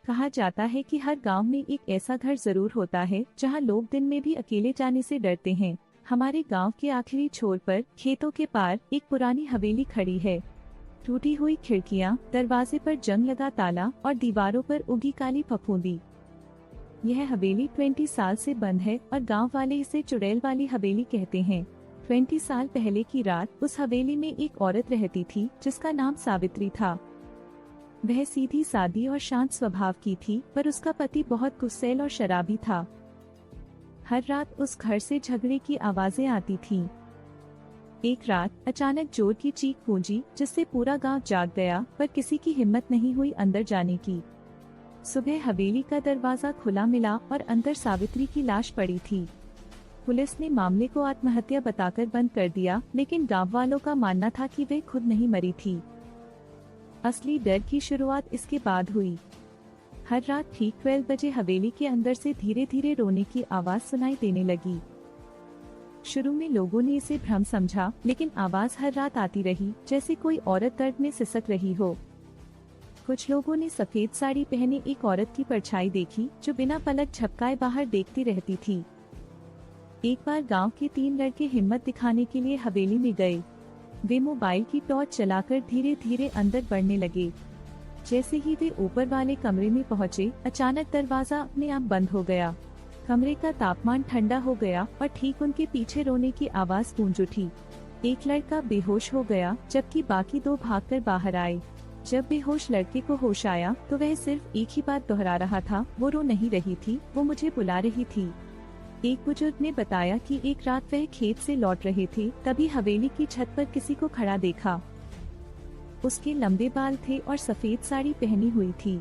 कहा जाता है कि हर गांव में एक ऐसा घर जरूर होता है जहां लोग दिन में भी अकेले जाने से डरते हैं। हमारे गांव के आखिरी छोर पर खेतों के पार एक पुरानी हवेली खड़ी है। टूटी हुई खिड़कियां, दरवाजे पर जंग लगा ताला और दीवारों पर उगी काली फफूंदी। यह हवेली 20 साल से बंद है और गांव वाले इसे चुड़ैल वाली हवेली कहते हैं। 20 साल पहले की रात उस हवेली में एक औरत रहती थी जिसका नाम सावित्री था। वह सीधी सादी और शांत स्वभाव की थी, पर उसका पति बहुत गुस्सैल और शराबी था। हर रात उस घर से झगड़े की आवाजें आती थीं। एक रात अचानक जोर की चीख गूंजी जिससे पूरा गांव जाग गया, पर किसी की हिम्मत नहीं हुई अंदर जाने की। सुबह हवेली का दरवाजा खुला मिला और अंदर सावित्री की लाश पड़ी थी। पुलिस ने मामले को आत्महत्या बताकर बंद कर दिया, लेकिन गांव वालों का मानना था कि वे खुद नहीं मरी थी। असली डर की शुरुआत इसके बाद हुई। हर रात ठीक 12 बजे हवेली के अंदर से धीरे धीरे रोने की आवाज सुनाई देने लगी। शुरू में लोगों ने इसे भ्रम समझा, लेकिन आवाज हर रात आती रही जैसे कोई औरत दर्द में सिसक रही हो। कुछ लोगों ने सफेद साड़ी पहने एक औरत की परछाई देखी जो बिना पलक झपकाए बाहर देखती रहती थी। एक बार गांव के 3 लड़के हिम्मत दिखाने के लिए हवेली में गए। वे मोबाइल की टॉर्च चलाकर धीरे धीरे अंदर बढ़ने लगे। जैसे ही वे ऊपर वाले कमरे में पहुंचे, अचानक दरवाजा अपने आप बंद हो गया। कमरे का तापमान ठंडा हो गया और ठीक उनके पीछे रोने की आवाज गूंज उठी। एक लड़का बेहोश हो गया, जबकि बाकी 2 भागकर बाहर आए। जब बेहोश लड़के को होश आया तो वह सिर्फ एक ही बात दोहरा रहा था, वो रो नहीं रही थी, वो मुझे बुला रही थी। एक बुजुर्ग ने बताया कि एक रात वह खेत से लौट रहे थे, तभी हवेली की छत पर किसी को खड़ा देखा। उसके लंबे बाल थे और सफेद साड़ी पहनी हुई थी।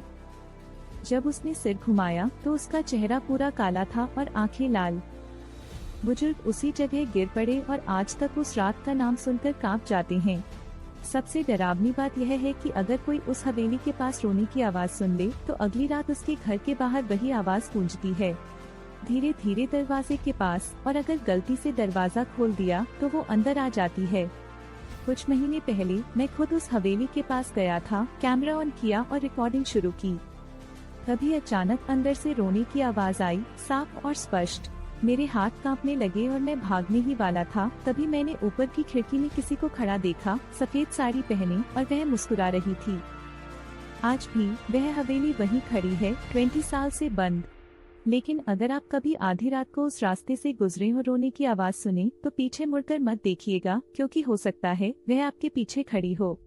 जब उसने सिर घुमाया तो उसका चेहरा पूरा काला था और आंखें लाल। बुजुर्ग उसी जगह गिर पड़े और आज तक उस रात का नाम सुनकर कांप जाते हैं। सबसे डरावनी बात यह है कि अगर कोई उस हवेली के पास रोने की आवाज सुन ले तो अगली रात उसके घर के बाहर वही आवाज गूंजती है, धीरे धीरे दरवाजे के पास, और अगर गलती से दरवाजा खोल दिया तो वो अंदर आ जाती है। कुछ महीने पहले मैं खुद उस हवेली के पास गया था, कैमरा ऑन किया और रिकॉर्डिंग शुरू की। तभी अचानक अंदर से रोने की आवाज आई, साफ और स्पष्ट। मेरे हाथ कांपने लगे और मैं भागने ही वाला था, तभी मैंने ऊपर की खिड़की में किसी को खड़ा देखा, सफेद साड़ी पहने, और वह मुस्कुरा रही थी। आज भी वह हवेली वहीं खड़ी है, 20 साल से बंद। लेकिन अगर आप कभी आधी रात को उस रास्ते से गुजरे और रोने की आवाज सुने तो पीछे मुड़कर मत देखिएगा, क्योंकि हो सकता है वह आपके पीछे खड़ी हो।